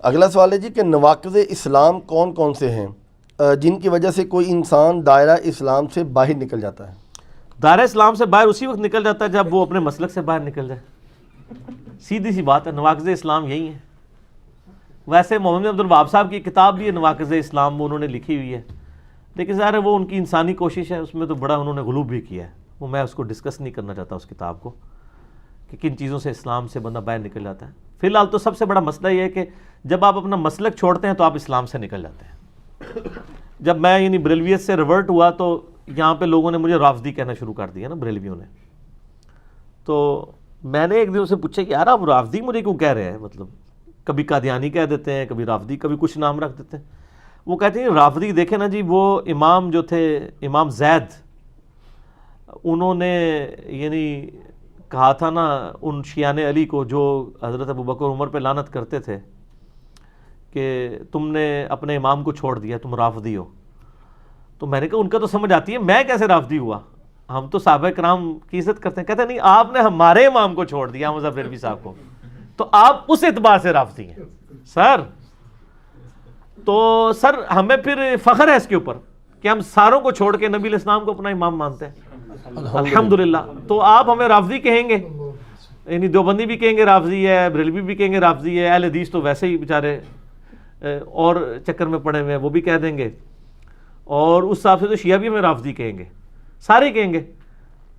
اگلا سوال ہے جی کہ نواقض اسلام کون کون سے ہیں جن کی وجہ سے کوئی انسان دائرہ اسلام سے باہر نکل جاتا ہے؟ دائرہ اسلام سے باہر اسی وقت نکل جاتا ہے جب وہ اپنے مسلک سے باہر نکل جائے. سیدھی سی بات ہے, نواقض اسلام یہی ہیں. ویسے محمد عبد الوہاب صاحب کی کتاب بھی ہے نواقض اسلام, وہ انہوں نے لکھی ہوئی ہے, لیکن ظاہر ہے وہ ان کی انسانی کوشش ہے, اس میں تو بڑا انہوں نے غلو بھی کیا ہے. وہ میں اس کو ڈسکس نہیں کرنا چاہتا اس کتاب کو کہ کن چیزوں سے اسلام سے بندہ باہر نکل جاتا ہے. فی الحال تو سب سے بڑا مسئلہ یہ ہے کہ جب آپ اپنا مسلک چھوڑتے ہیں تو آپ اسلام سے نکل جاتے ہیں. جب میں یعنی بریلویت سے ریورٹ ہوا تو یہاں پہ لوگوں نے مجھے رافضی کہنا شروع کر دیا نا, بریلویوں نے. تو میں نے ایک دن سے پوچھا کہ یار آپ رافضی مجھے کیوں کہہ رہے ہیں, مطلب کبھی قادیانی کہہ دیتے ہیں, کبھی رافضی, کبھی کچھ نام رکھ دیتے ہیں. وہ کہتے ہیں رافضی دیکھیں نا جی, وہ امام جو تھے امام زید, انہوں نے یعنی کہا تھا نا ان شیعان علی کو جو حضرت ابوبکر عمر پہ لعنت کرتے تھے کہ تم نے اپنے امام کو چھوڑ دیا, تم رافضی ہو. تو میں نے کہا ان کا تو سمجھ آتی ہے, میں کیسے رافضی ہوا, ہم تو صحابہ کرام کی عزت کرتے ہیں. کہتے ہیں نہیں, آپ نے ہمارے امام کو چھوڑ دیا مظفر بریلوی صاحب کو, تو آپ اس اعتبار سے رافضی ہیں سر. تو سر ہمیں پھر فخر ہے اس کے اوپر کہ ہم ساروں کو چھوڑ کے نبی علیہ السلام کو اپنا امام مانتے ہیں الحمدللہ. تو آپ ہمیں رافضی کہیں گے, یعنی دیوبندی بھی کہیں گے رافضی ہے, بریلوی بھی کہیں گے رافضی ہے, اہل حدیث تو ویسے ہی بیچارے اور چکر میں پڑے ہوئے ہیں, وہ بھی کہہ دیں گے, اور اس حساب سے تو شیعہ بھی ہمیں رافضی کہیں گے, سارے کہیں گے.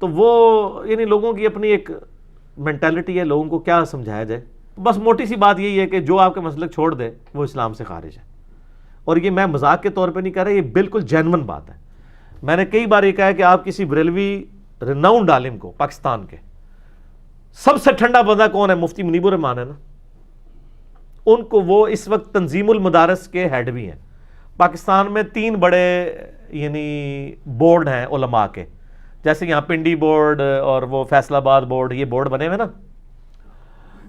تو وہ یعنی لوگوں کی اپنی ایک مینٹیلٹی ہے, لوگوں کو کیا سمجھایا جائے. بس موٹی سی بات یہی ہے کہ جو آپ کے مسلک چھوڑ دے وہ اسلام سے خارج ہے. اور یہ میں مذاق کے طور پہ نہیں کہہ رہا, یہ بالکل جینون بات ہے. میں نے کئی بار یہ کہا ہے کہ آپ کسی بریلوی ریناؤنڈ عالم کو, پاکستان کے سب سے ٹھنڈا بندہ کون ہے, مفتی منیب الرحمان ہے نا, ان کو وہ اس وقت تنظیم المدارس کے ہیڈ بھی ہیں. پاکستان میں 3 بڑے یعنی بورڈ ہیں علماء کے, جیسے یہاں پنڈی بورڈ اور وہ فیصل آباد بورڈ, یہ بورڈ بنے ہوئے نا,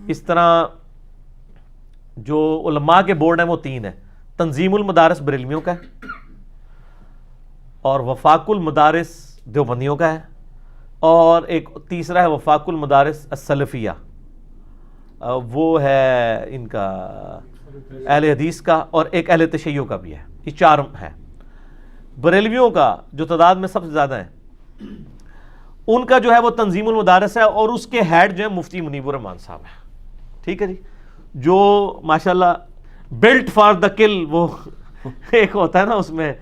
اس طرح جو علماء کے بورڈ ہیں وہ 3 ہیں. تنظیم المدارس بریلویوں کا ہے, اور وفاق المدارس دیوبندیوں کا ہے, اور ایک تیسرا ہے وفاق المدارس السلفیہ, وہ ہے ان کا اہل حدیث کا, اور ایک اہل تشیع کا بھی ہے. یہ 4 ہیں. بریلویوں کا جو تعداد میں سب سے زیادہ ہے, ان کا جو ہے وہ تنظیم المدارس ہے, اور اس کے ہیڈ جو ہے مفتی منیب الرحمان صاحب ہے. ٹھیک ہے جی, جو ماشاءاللہ بلٹ فار دا کل, وہ ایک ہوتا ہے نا اس میں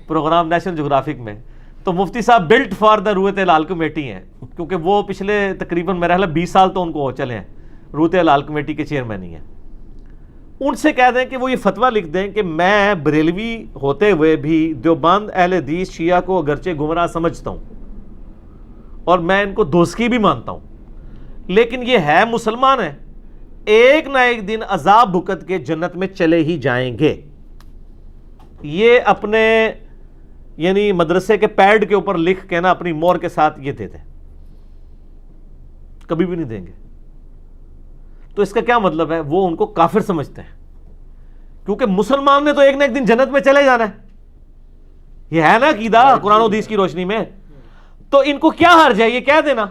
پروگرام نیشنل جغرافک میں, تو مفتی صاحب بلٹ فار دا رویت ہلال کمیٹی ہیں, کیونکہ وہ پچھلے تقریباً میرا خیال 20 سال تو ان کو ہو چلے ہیں رویت ہلال کمیٹی کے چیئرمین ہی ہیں. ان سے کہہ دیں کہ وہ یہ فتویٰ لکھ دیں کہ میں بریلوی ہوتے ہوئے بھی دیوبند اہل حدیث شیعہ کو اگرچہ گمراہ سمجھتا ہوں اور میں ان کو دوزخی بھی مانتا ہوں, لیکن یہ ہے مسلمان ہیں, ایک نہ ایک دن عذاب بھگت کے جنت میں چلے ہی جائیں گے. یہ اپنے یعنی مدرسے کے پیڈ کے اوپر لکھ کے نا اپنی مور کے ساتھ یہ دے دیں, کبھی بھی نہیں دیں گے. تو اس کا کیا مطلب ہے, وہ ان کو کافر سمجھتے ہیں, کیونکہ مسلمان نے تو ایک نہ ایک دن جنت میں چلے جانا ہے. یہ ہے نا عقیدہ قرآن و حدیث کی روشنی میں. تو ان کو کیا حرج ہے یہ کہہ دینا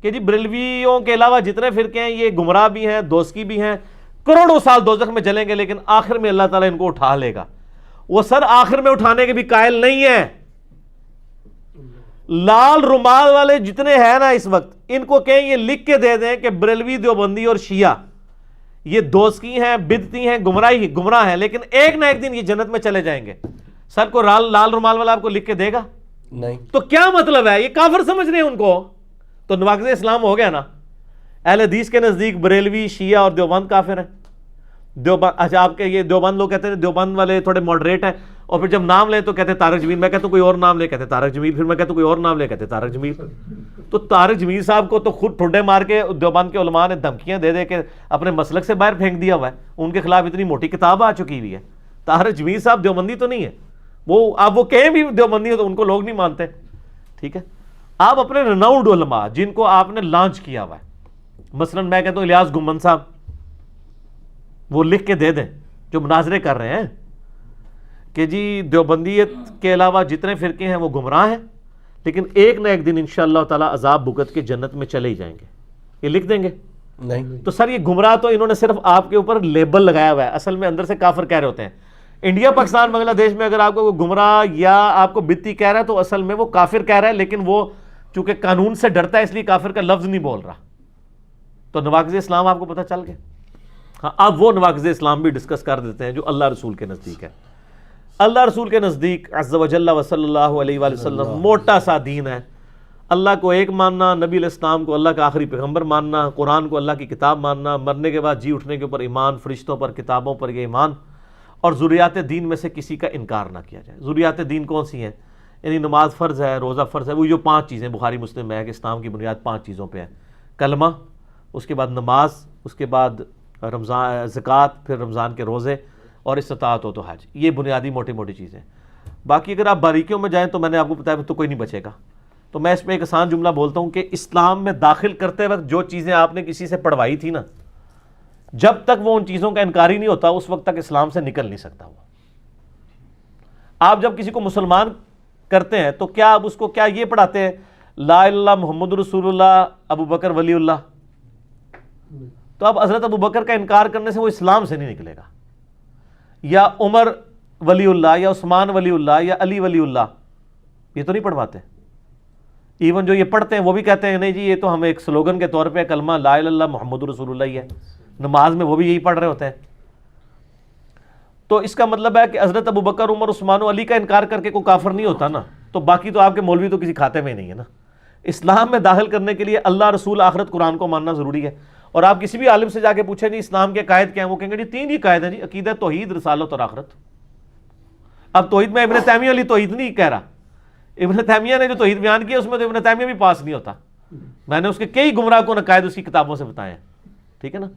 کہ جی بریلویوں کے علاوہ جتنے فرقے ہیں یہ گمراہ بھی ہیں, دوزخی بھی ہیں, کروڑوں سال دوزخ میں جلیں گے, لیکن آخر میں اللہ تعالیٰ ان کو اٹھا لے گا. وہ سر آخر میں اٹھانے کے بھی قائل نہیں ہے. لال رومال والے جتنے ہیں نا اس وقت, ان کو کہیں یہ لکھ کے دے دیں کہ بریلوی دیوبندی اور شیعہ یہ دوزخی ہیں, بدعتی ہیں, گمراہ ہیں, لیکن ایک نہ ایک دن یہ جنت میں چلے جائیں گے. سر کو لال رومال والا آپ کو لکھ کے دے گا نہیں, تو کیا مطلب ہے, یہ کافر سمجھ رہے ہیں ان کو. تو نواقض اسلام ہو گیا نا. اہل حدیث کے نزدیک بریلوی, شیعہ اور دیوبند کافر ہیں. دیوبند, اچھا آپ کے یہ دیوبند لوگ کہتے ہیں دیوبند والے تھوڑے ماڈریٹ ہیں, اور پھر جب نام لیں تو کہتے ہیں طارق جمیل, میں کہتا ہوں کوئی اور نام لے, کہتے ہیں طارق جمیل, پھر میں کہتا ہوں کوئی اور نام لے, کہتے ہیں طارق جمیل. تو طارق جمیل صاحب کو تو خود ٹھنڈے مار کے دیوبند کے علماء نے دھمکیاں دے دے کے اپنے مسلک سے باہر پھینک دیا ہوا ہے. ان کے خلاف اتنی موٹی کتاب آ چکی ہوئی ہے. طارق جمیل صاحب دیوبندی تو نہیں ہے, وہ آپ وہ کہیں بھی دیوبندی ہو تو ان کو لوگ نہیں مانتے. ٹھیک ہے, آپ اپنے رناؤنڈ علماء جن کو آپ نے لانچ کیا ہوا ہے, مثلا میں کہتا ہوں الیاس گمن صاحب, وہ لکھ کے دے دیں جو مناظرے کر رہے ہیں کہ جی دیوبندیت کے علاوہ جتنے فرقے ہیں وہ گمراہ ہیں, لیکن ایک نہ ایک دن انشاءاللہ تعالی عذاب بھگت کے جنت میں چلے ہی جائیں گے. یہ لکھ دیں گے, نہیں. تو سر یہ گمراہ تو انہوں نے صرف آپ کے اوپر لیبل لگایا ہوا ہے, اصل میں اندر سے کافر کہہ رہے ہوتے ہیں. انڈیا پاکستان بنگلہ دیش میں اگر آپ کو گمراہ یا آپ کو بدتی کہہ رہا ہے تو اصل میں وہ کافر کہہ رہا ہے, لیکن وہ چونکہ قانون سے ڈرتا ہے اس لیے کافر کا لفظ نہیں بول رہا. تو نواقض اسلام آپ کو پتہ چل گیا. ہاں اب وہ نواقض اسلام بھی ڈسکس کر دیتے ہیں جو اللہ رسول کے نزدیک ہے. اللہ رسول کے نزدیک عز و جل و صلی اللہ علیہ وآلہ وسلم موٹا سا دین ہے. اللہ کو ایک ماننا, نبی علیہ السلام کو اللہ کا آخری پیغمبر ماننا, قرآن کو اللہ کی کتاب ماننا, مرنے کے بعد جی اٹھنے کے اوپر ایمان, فرشتوں پر, کتابوں پر یہ ایمان, اور ضروریات دین میں سے کسی کا انکار نہ کیا جائے. ضروریات دین کون سی ہیں؟ یعنی نماز فرض ہے, روزہ فرض ہے, وہ جو 5 چیزیں بخاری مسلم میں ہے کہ اسلام کی بنیاد 5 چیزوں پہ ہے. کلمہ, اس کے بعد نماز, اس کے بعد رمضان زکوٰۃ, پھر رمضان کے روزے, اور استطاعت ہو تو حج. یہ بنیادی موٹی موٹی چیزیں. باقی اگر آپ باریکیوں میں جائیں تو میں نے آپ کو بتایا تو کوئی نہیں بچے گا. تو میں اس میں ایک آسان جملہ بولتا ہوں کہ اسلام میں داخل کرتے وقت جو چیزیں آپ نے کسی سے پڑھوائی تھی نا, جب تک وہ ان چیزوں کا انکاری نہیں ہوتا اس وقت تک اسلام سے نکل نہیں سکتا. وہ آپ جب کسی کو مسلمان کرتے ہیں تو کیا آپ اس کو کیا یہ پڑھاتے ہیں لا الہ الا اللہ محمد رسول اللہ ابو بکر ولی اللہ؟ تو اب حضرت ابو بکر کا انکار کرنے سے وہ اسلام سے نہیں نکلے گا, یا عمر ولی اللہ, یا عثمان ولی اللہ, یا علی ولی اللہ, یہ تو نہیں پڑھواتے. ایون جو یہ پڑھتے ہیں وہ بھی کہتے ہیں نہیں جی یہ تو ہم ایک سلوگن کے طور پہ کلمہ لا الہ الا اللہ محمد رسول اللہ ہی ہے. نماز میں وہ بھی یہی پڑھ رہے ہوتے ہیں. تو اس کا مطلب ہے کہ حضرت ابو بکر, عمر, عثمان و علی کا انکار کر کے کوئی کافر نہیں ہوتا نا. تو باقی تو آپ کے مولوی تو کسی کھاتے میں نہیں ہے نا. اسلام میں داخل کرنے کے لیے اللہ, رسول, آخرت, قرآن کو ماننا ضروری ہے. اور آپ کسی بھی عالم سے جا کے پوچھیں جی اسلام کے قائد کیا ہیں, وہ کہیں گے جی 3 ہی قائد ہیں جی, عقیدہ, توحید, رسالت اور آخرت. اب توحید میں ابن تیمیہ علی توحید نہیں کہہ رہا. ابن تیمیہ نے جو توحید بیان کیا اس میں تو ابن تیمیہ بھی پاس نہیں ہوتا. میں نے اس کے کئی گمراہ کن عقائد اس کی کتابوں سے بتائے ہیں. ٹھیک ہے نا.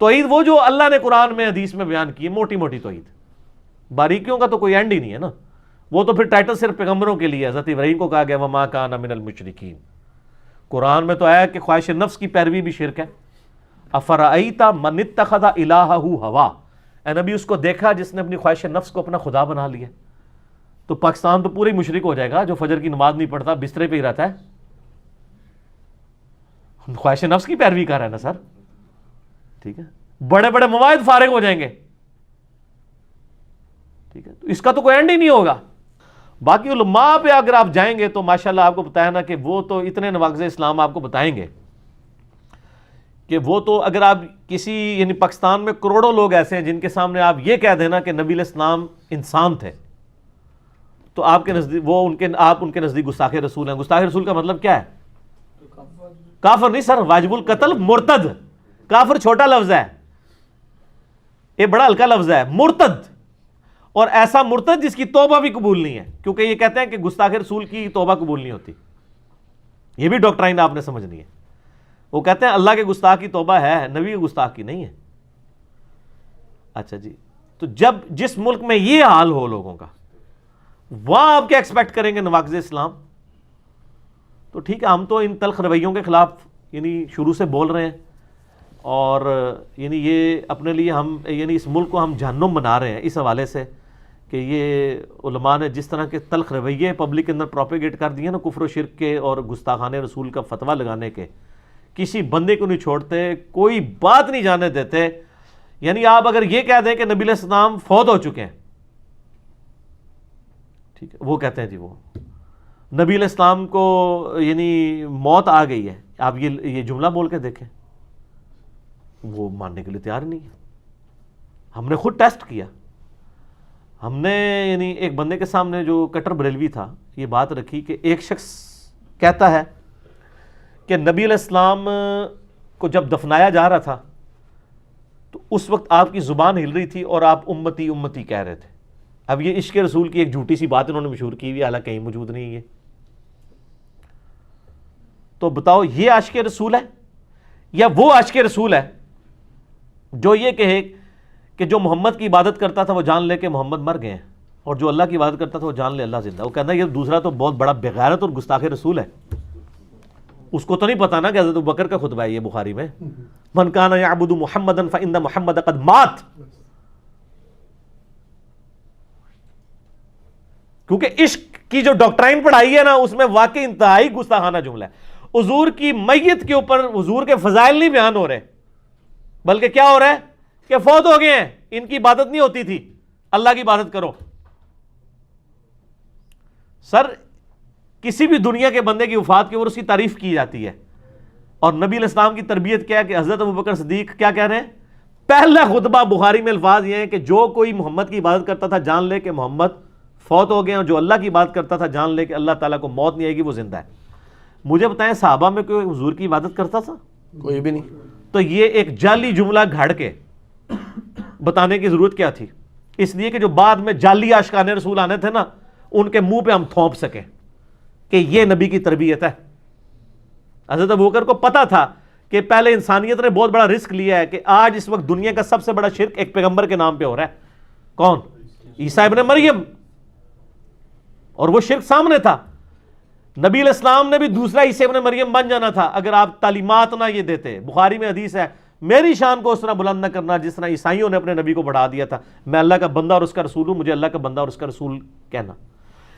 توحید وہ جو اللہ نے قرآن میں حدیث میں بیان کی ہے, موٹی موٹی توحید, باریکیوں کا تو کوئی اینڈ ہی نہیں ہے نا. وہ تو پھر ٹائٹل صرف پیغمبروں کے لیے. حضرت ابراہیم کو کہا گیا وما کان من المشرکین. قرآن میں تو آیا کہ خواہش نفس کی پیروی بھی شرک ہے. افرأیت من اتخذ الہہ ہوا, اے نبی اس کو دیکھا جس نے اپنی خواہش نفس کو اپنا خدا بنا لیا. تو پاکستان تو پورے مشرک ہو جائے گا جو فجر کی نماز نہیں پڑھتا, بسترے پہ ہی رہتا ہے, خواہش نفس کی پیروی کر رہا ہے نا سر. ٹھیک ہے, بڑے بڑے مواعظ فارغ ہو جائیں گے. ٹھیک ہے, تو اس کا تو کوئی اینڈ ہی نہیں ہوگا. باقی علماء پہ اگر آپ جائیں گے تو ماشاءاللہ آپ کو بتایا نا کہ وہ تو اتنے نواقض اسلام آپ کو بتائیں گے کہ وہ تو اگر آپ کسی, یعنی پاکستان میں کروڑوں لوگ ایسے ہیں جن کے سامنے آپ یہ کہہ دینا کہ نبی علیہ السلام انسان تھے, تو آپ کے نزدیک وہ آپ ان کے نزدیک گستاخ رسول ہیں. گستاخ رسول کا مطلب کیا ہے؟ کافر نہیں سر, واجب القتل, مرتد. کافر چھوٹا لفظ ہے, یہ بڑا ہلکا لفظ ہے, مرتد. اور ایسا مرتد جس کی توبہ بھی قبول نہیں ہے, کیونکہ یہ کہتے ہیں کہ گستاخ رسول کی توبہ قبول نہیں ہوتی. یہ بھی ڈاکٹرائن آپ نے سمجھنی ہے. وہ کہتے ہیں اللہ کے گستاخ کی توبہ ہے, نبی کے گستاخ کی نہیں ہے. اچھا جی, تو جب جس ملک میں یہ حال ہو لوگوں کا, وہاں آپ کیا ایکسپیکٹ کریں گے نواقض اسلام؟ تو ٹھیک ہے, ہم تو ان تلخ رویوں کے خلاف یعنی شروع سے بول رہے ہیں, اور یعنی یہ اپنے لیے ہم یعنی اس ملک کو ہم جہنم بنا رہے ہیں اس حوالے سے کہ یہ علماء نے جس طرح کے تلخ رویے پبلک کے اندر پروپیگیٹ کر دیے نا, کفر و شرک کے اور گستاخانہ رسول کا فتویٰ لگانے کے, کسی بندے کو نہیں چھوڑتے, کوئی بات نہیں جانے دیتے. یعنی آپ اگر یہ کہہ دیں کہ نبی علیہ السلام فوت ہو چکے ہیں, ٹھیک ہے, وہ کہتے ہیں جی وہ نبی علیہ السلام کو یعنی موت آ گئی ہے, آپ یہ جملہ بول کے دیکھیں, وہ ماننے کے لیے تیار نہیں ہے. ہم نے خود ٹیسٹ کیا. ہم نے یعنی ایک بندے کے سامنے جو کٹر بریلوی تھا یہ بات رکھی کہ ایک شخص کہتا ہے کہ نبی علیہ السلام کو جب دفنایا جا رہا تھا تو اس وقت آپ کی زبان ہل رہی تھی اور آپ امتی امتی کہہ رہے تھے. اب یہ عشق رسول کی ایک جھوٹی سی بات انہوں نے مشہور کی ہوئی, حالانکہ کہیں موجود نہیں ہے. تو بتاؤ یہ عاشق رسول ہے یا وہ عاشق رسول ہے جو یہ کہے کہ جو محمد کی عبادت کرتا تھا وہ جان لے کہ محمد مر گئے ہیں, اور جو اللہ کی عبادت کرتا تھا وہ جان لے اللہ زندہ. وہ کہنا یہ دوسرا تو بہت بڑا بغیرت اور گستاخ رسول ہے. اس کو تو نہیں پتا نا کہ حضرت ابوبکر کا خطبہ ہے یہ بخاری میں, من کان یعبد محمدا فإن محمد قد مات. کیونکہ عشق کی جو ڈاکٹرائن پڑھائی ہے نا اس میں واقعی انتہائی گستاخانہ جملہ ہے. حضور کی میت کے اوپر حضور کے فضائل نہیں بیان ہو رہے، بلکہ کیا ہو رہا ہے کہ فوت ہو گئے ہیں، ان کی عبادت نہیں ہوتی تھی، اللہ کی عبادت کرو۔ سر کسی بھی دنیا کے بندے کی وفات کے اوپر اس کی تعریف کی جاتی ہے، اور نبی علیہ السلام کی تربیت کیا ہے کہ حضرت ابوبکر صدیق کیا کہہ رہے ہیں؟ پہلا خطبہ بخاری میں الفاظ یہ ہیں کہ جو کوئی محمد کی عبادت کرتا تھا جان لے کہ محمد فوت ہو گئے، اور جو اللہ کی عبادت کرتا تھا جان لے کہ اللہ تعالیٰ کو موت نہیں آئے گی، وہ زندہ ہے۔ مجھے بتائیں صحابہ میں کوئی حضور کی عبادت کرتا تھا؟ کوئی بھی نہیں۔ تو یہ ایک جعلی جملہ گھڑ کے بتانے کی ضرورت کیا تھی؟ اس لیے کہ جو بعد میں جعلی عاشقان رسول آنے تھے نا، ان کے منہ پہ ہم تھوپ سکیں کہ یہ نبی کی تربیت ہے۔ حضرت ابوبکر کو پتا تھا کہ پہلے انسانیت نے بہت بڑا رسک لیا ہے کہ آج اس وقت دنیا کا سب سے بڑا شرک ایک پیغمبر کے نام پہ ہو رہا ہے، کون؟ عیسیٰ ابن مریم، اور وہ شرک سامنے تھا۔ نبی علیہ السلام نے بھی دوسرا عیسیٰ ابن مریم بن جانا تھا اگر آپ تعلیمات نہ یہ دیتے۔ بخاری میں حدیث ہے، میری شان کو اس طرح بلند نہ کرنا جس طرح عیسائیوں نے اپنے نبی کو بڑھا دیا تھا، میں اللہ کا بندہ اور اس کا رسول ہوں، مجھے اللہ کا بندہ اور اس کا رسول کہنا۔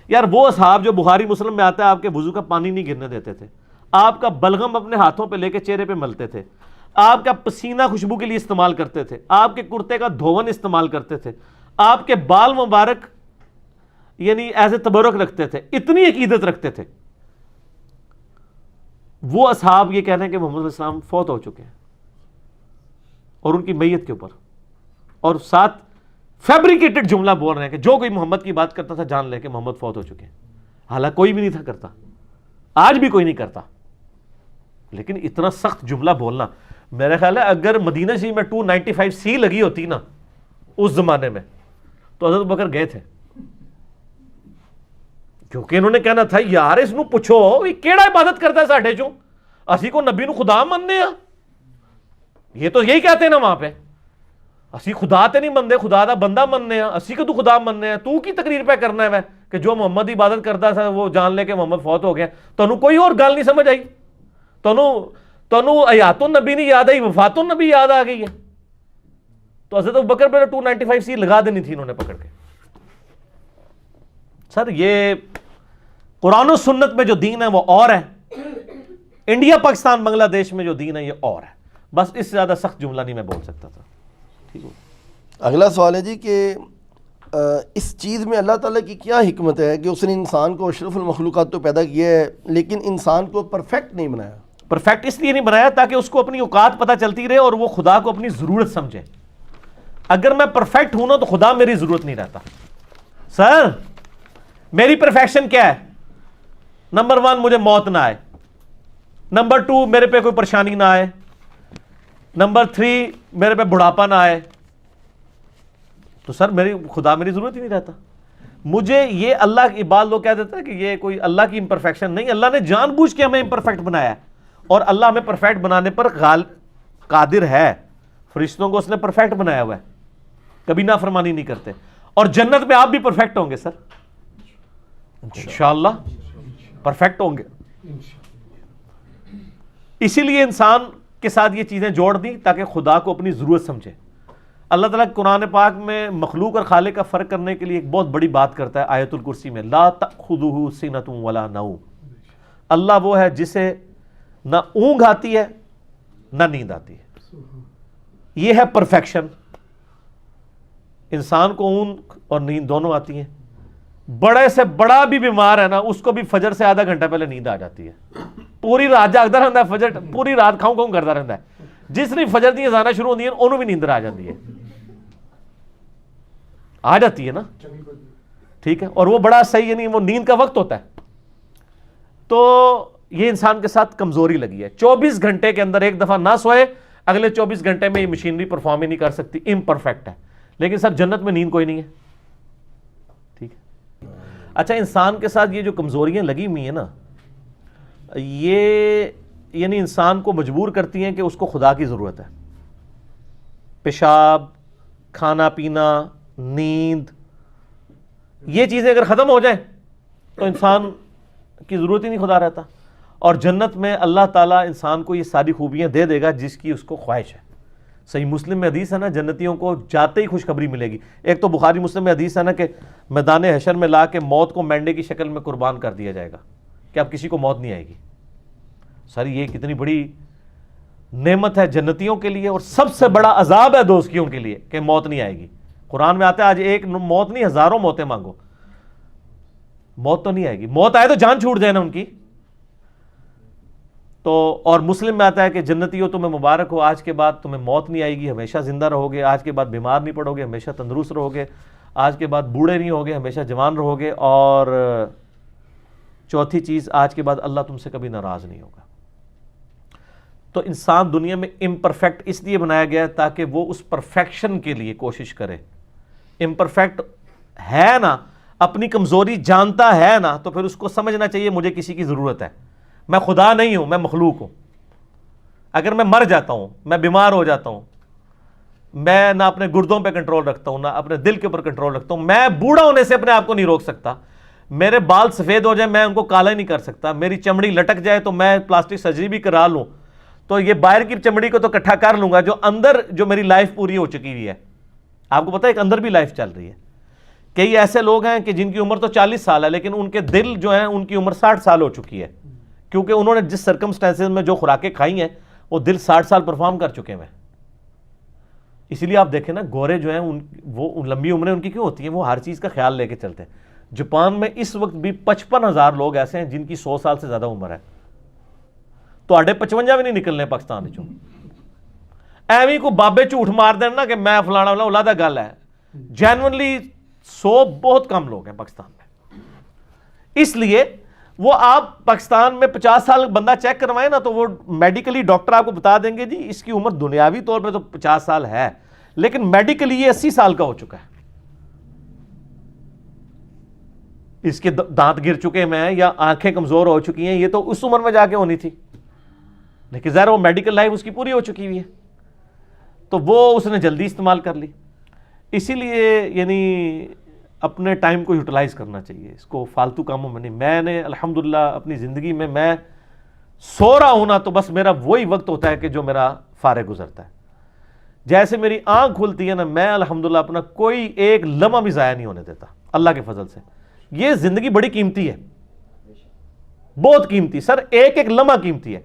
یار وہ اصحاب جو بخاری مسلم میں آتا ہے آپ کے وضو کا پانی نہیں گرنے دیتے تھے، آپ کا بلغم اپنے ہاتھوں پہ لے کے چہرے پہ ملتے تھے، آپ کا پسینہ خوشبو کے لیے استعمال کرتے تھے، آپ کے کرتے کا دھون استعمال کرتے تھے، آپ کے بال مبارک یعنی ایز اے تبرک رکھتے تھے، اتنی عقیدت رکھتے تھے۔ وہ اصحاب یہ کہہ رہے ہیں کہ محمد علیہ السلام فوت ہو چکے ہیں اور ان کی میت کے اوپر، اور ساتھ فیبریکیٹڈ جملہ بول رہے ہیں کہ جو کوئی محمد کی بات کرتا تھا جان لے کہ محمد فوت ہو چکے ہیں، حالانکہ کوئی بھی نہیں تھا کرتا، آج بھی کوئی نہیں کرتا۔ لیکن اتنا سخت جملہ بولنا، میرا خیال ہے اگر مدینہ شریف میں 295C لگی ہوتی نا اس زمانے میں تو حضرت بکر گئے تھے، کیونکہ انہوں نے کہنا تھا یار اس نو پوچھو یہ کیڑا عبادت کرتا ہے ساڈے چوں، اسی کو نبی نو خدا مننے ہاں، یہ تو یہی کہتے ہیں نا وہاں پہ، اسی خدا تے نہیں منتے، خدا دا بندہ مننے ہاں، اسی کو تو خدا مننے ہاں، تو کی تقریر پہ کرنا ہے کہ جو محمد کی عبادت کرتا تھا وہ جان لے کہ محمد فوت ہو گیا۔ تانوں کوئی اور گل نہیں سمجھ آئی؟ تانوں حیات النبی نہیں یاد آئی، وفات النبی یاد آ گئی ہے؟ تو حضرت ابوبکر پہ 295C لگا دینی تھی انہوں نے پکڑ کے۔ سر یہ قرآن و سنت میں جو دین ہے وہ اور ہے، انڈیا پاکستان بنگلہ دیش میں جو دین ہے یہ اور ہے، بس اس سے زیادہ سخت جملہ نہیں میں بول سکتا تھا۔ ٹھیک ہو؟ اگلا سوال ہے جی کہ اس چیز میں اللہ تعالیٰ کی کیا حکمت ہے کہ اس نے انسان کو اشرف المخلوقات تو پیدا کیا ہے لیکن انسان کو پرفیکٹ نہیں بنایا؟ پرفیکٹ اس لیے نہیں بنایا تاکہ اس کو اپنی اوقات پتہ چلتی رہے اور وہ خدا کو اپنی ضرورت سمجھے۔ اگر میں پرفیکٹ ہوں نا تو خدا میری ضرورت نہیں رہتا۔ سر میری پرفیکشن کیا ہے؟ نمبر 1 مجھے موت نہ آئے، نمبر 2 میرے پہ کوئی پریشانی نہ آئے، نمبر 3 میرے پہ بڑھاپا نہ آئے، تو سر میری خدا میری ضرورت ہی نہیں رہتا۔ مجھے یہ اللہ کی بات لوگ کہہ دیتا ہے کہ یہ کوئی اللہ کی امپرفیکشن نہیں، اللہ نے جان بوجھ کے ہمیں امپرفیکٹ بنایا ہے، اور اللہ ہمیں پرفیکٹ بنانے پر قادر ہے۔ فرشتوں کو اس نے پرفیکٹ بنایا ہوا ہے، کبھی نافرمانی نہیں کرتے، اور جنت میں آپ بھی پرفیکٹ ہوں گے سر انشاءاللہ، پرفیکٹ ہوں گے۔ اسی لیے انسان کے ساتھ یہ چیزیں جوڑ دی تاکہ خدا کو اپنی ضرورت سمجھے۔ اللہ تعالیٰ قرآن پاک میں مخلوق اور خالق کا فرق کرنے کے لیے ایک بہت بڑی بات کرتا ہے آیت الکرسی میں، لا تأخذہ سنۃ ولا نوم۔ اللہ وہ ہے جسے نہ اونگ آتی ہے نہ نیند آتی ہے، یہ ہے پرفیکشن۔ انسان کو اونگ اور نیند دونوں آتی ہیں، بڑے سے بڑا بھی بیمار ہے نا اس کو بھی فجر سے آدھا گھنٹہ پہلے نیند آ جاتی ہے، پوری رات جاگتا رہتا ہے، فجر پوری رات کھاؤں کھاؤں کرتا رہتا ہے، جس نے فجر دی اذانیں شروع ہوتی ہیں انہوں بھی نیندر آ جاتی ہے، آ جاتی ہے نا، ٹھیک ہے، اور وہ بڑا صحیح یعنی وہ نیند کا وقت ہوتا ہے۔ تو یہ انسان کے ساتھ کمزوری لگی ہے، 24 گھنٹے کے اندر ایک دفعہ نہ سوئے اگلے 24 گھنٹے میں یہ مشینری پرفارم ہی نہیں کر سکتی، امپرفیکٹ ہے۔ لیکن سر جنت میں نیند کوئی نہیں ہے، ٹھیک ہے۔ اچھا انسان کے ساتھ یہ جو کمزوریاں لگی ہوئی ہیں نا، یہ یعنی انسان کو مجبور کرتی ہیں کہ اس کو خدا کی ضرورت ہے۔ پیشاب، کھانا پینا، نیند، یہ چیزیں اگر ختم ہو جائیں تو انسان کی ضرورت ہی نہیں خدا رہتا، اور جنت میں اللہ تعالیٰ انسان کو یہ ساری خوبیاں دے دے گا جس کی اس کو خواہش ہے۔ صحیح مسلم میں حدیث ہے نا، جنتیوں کو جاتے ہی خوشخبری ملے گی۔ ایک تو بخاری مسلم میں حدیث ہے نا کہ میدان حشر میں لا کے موت کو مینڈے کی شکل میں قربان کر دیا جائے گا کہ اب کسی کو موت نہیں آئے گی۔ سر یہ کتنی بڑی نعمت ہے جنتیوں کے لیے، اور سب سے بڑا عذاب ہے دوزخیوں کے لیے کہ موت نہیں آئے گی۔ قرآن میں آتا ہے آج ایک موت نہیں ہزاروں موتیں مانگو، موت تو نہیں آئے گی، موت آئے تو جان چھوٹ جائے نا ان کی۔ تو اور مسلم میں آتا ہے کہ جنتیوں تمہیں مبارک ہو، آج کے بعد تمہیں موت نہیں آئے گی، ہمیشہ زندہ رہو گے، آج کے بعد بیمار نہیں پڑو گے، ہمیشہ تندرست رہو گے، آج کے بعد بوڑھے نہیں ہوگے، ہمیشہ جوان رہو گے، اور چوتھی چیز، آج کے بعد اللہ تم سے کبھی ناراض نہیں ہوگا۔ تو انسان دنیا میں امپرفیکٹ اس لیے بنایا گیا ہے تاکہ وہ اس پرفیکشن کے لیے کوشش کرے۔ امپرفیکٹ ہے نا، اپنی کمزوری جانتا ہے نا، تو پھر اس کو سمجھنا چاہیے مجھے کسی کی ضرورت ہے، میں خدا نہیں ہوں، میں مخلوق ہوں۔ اگر میں مر جاتا ہوں، میں بیمار ہو جاتا ہوں، میں نہ اپنے گردوں پہ کنٹرول رکھتا ہوں، نہ اپنے دل کے اوپر کنٹرول رکھتا ہوں، میں بوڑھا ہونے سے اپنے آپ کو نہیں روک سکتا، میرے بال سفید ہو جائیں میں ان کو کالا ہی نہیں کر سکتا، میری چمڑی لٹک جائے تو میں پلاسٹک سرجری بھی کرا لوں تو یہ باہر کی چمڑی کو تو اکٹھا کر لوں گا، جو اندر جو میری لائف پوری ہو چکی ہوئی ہے۔ آپ کو پتہ ہے ایک اندر بھی لائف چل رہی ہے۔ کئی ایسے لوگ ہیں کہ جن کی عمر تو 40 سال ہے لیکن ان کے دل جو ہیں ان کی عمر 60 سال ہو چکی ہے، کیونکہ انہوں نے جس سرکمسٹانسز میں جو خوراکیں کھائی ہیں وہ دل 60 سال پرفارم کر چکے ہیں۔ اسی لیے آپ دیکھیں نا، گورے جو ہیں وہ لمبی عمریں ان کی کیوں ہوتی ہیں؟ وہ ہر چیز کا خیال لے کے چلتے ہیں۔ جاپان میں اس وقت بھی 55,000 لوگ ایسے ہیں جن کی 100 سال سے زیادہ عمر ہے، تو 55 بھی نہیں نکلنے پاکستان چوں۔ ایویں کو بابے جھوٹ مار دینا نا کہ میں فلانا والا اولادہ گل ہے، جینونلی 100 بہت کم لوگ ہیں پاکستان میں۔ اس لیے وہ آپ پاکستان میں 50 سال بندہ چیک کروائیں نا تو وہ میڈیکلی ڈاکٹر آپ کو بتا دیں گے جی اس کی عمر دنیاوی طور پہ تو 50 سال ہے لیکن میڈیکلی یہ 80 سال کا ہو چکا ہے، اس کے دانت گر چکے ہیں یا آنکھیں کمزور ہو چکی ہیں، یہ تو اس عمر میں جا کے ہونی تھی، لیکن ظاہر وہ میڈیکل لائف اس کی پوری ہو چکی ہوئی ہے، تو وہ اس نے جلدی استعمال کر لی۔ اسی لیے یعنی اپنے ٹائم کو یوٹیلائز کرنا چاہیے، اس کو فالتو کاموں میں نہیں۔ میں نے الحمدللہ اپنی زندگی میں سو رہا ہوں نا تو بس میرا وہی وقت ہوتا ہے کہ جو میرا فارغ گزرتا ہے، جیسے میری آنکھ کھلتی ہے نا میں الحمدللہ اپنا کوئی ایک لمحہ بھی ضائع نہیں ہونے دیتا اللہ کے فضل سے۔ یہ زندگی بڑی قیمتی ہے، بہت قیمتی سر، ایک ایک لمحہ قیمتی ہے۔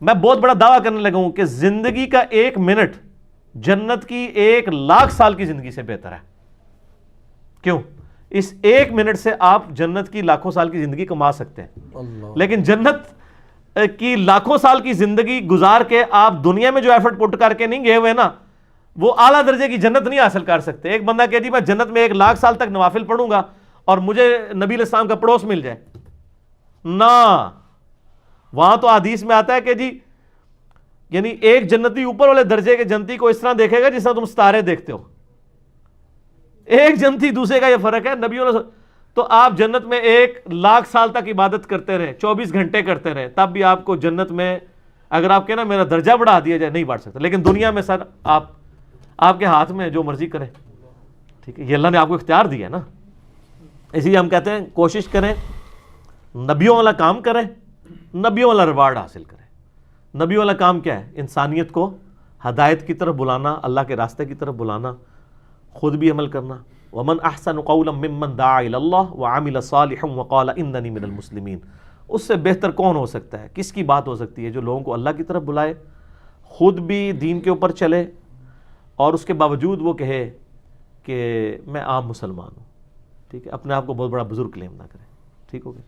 میں بہت بڑا دعویٰ کرنے لگا ہوں کہ زندگی کا 1 منٹ جنت کی 1,00,000 سال کی زندگی سے بہتر ہے۔ کیوں؟ اس 1 منٹ سے آپ جنت کی لاکھوں سال کی زندگی کما سکتے ہیں، لیکن جنت کی لاکھوں سال کی زندگی گزار کے آپ دنیا میں جو ایفرٹ پٹ کر کے نہیں گئے ہوئے نا، وہ اعلیٰ درجے کی جنت نہیں حاصل کر سکتے۔ ایک بندہ کہتی ہے میں جنت میں 1,00,000 سال تک نوافل پڑھوں گا اور مجھے نبی علیہ السلام کا پڑوس مل جائے، نہ، وہاں تو حدیث میں آتا ہے کہ جی یعنی ایک جنتی اوپر والے درجے کے جنتی کو اس طرح دیکھے گا جس طرح تم ستارے دیکھتے ہو، ایک جنتی دوسرے کا یہ فرق ہے۔ نبی علیہ تو آپ جنت میں 1,00,000 سال تک عبادت کرتے رہے، 24 گھنٹے کرتے رہے، تب بھی آپ کو جنت میں اگر آپ کہنا میرا درجہ بڑھا دیا جائے نہیں بڑھ سکتا، لیکن دنیا میں سر آپ کے ہاتھ میں جو مرضی کریں، ٹھیک ہے، یہ اللہ نے آپ کو اختیار دیا ہے نا۔ اسی لیے ہم کہتے ہیں کوشش کریں نبیوں والا کام کریں، نبیوں والا ریوارڈ حاصل کریں۔ نبی والا کام کیا ہے؟ انسانیت کو ہدایت کی طرف بلانا، اللہ کے راستے کی طرف بلانا، خود بھی عمل کرنا۔ وَمَنْ أَحْسَنُ قَوْلًا مِّمَّنْ دَعَا إِلَى اللَّهِ وَعَمِلَ صَالِحًا وَقَالَ إِنَّنِي مِنَ الْمُسْلِمِينَ۔ اس سے بہتر کون ہو سکتا ہے؟ کس کی بات ہو سکتی ہے جو لوگوں کو اللہ کی طرف بلائے، خود بھی دین کے اوپر چلے اور اس کے باوجود وہ کہے کہ میں عام مسلمان ہوں، ٹھیک ہے، اپنے آپ کو بہت بڑا بزرگ کلیم نہ کرے۔ ٹھیک ہو گیا؟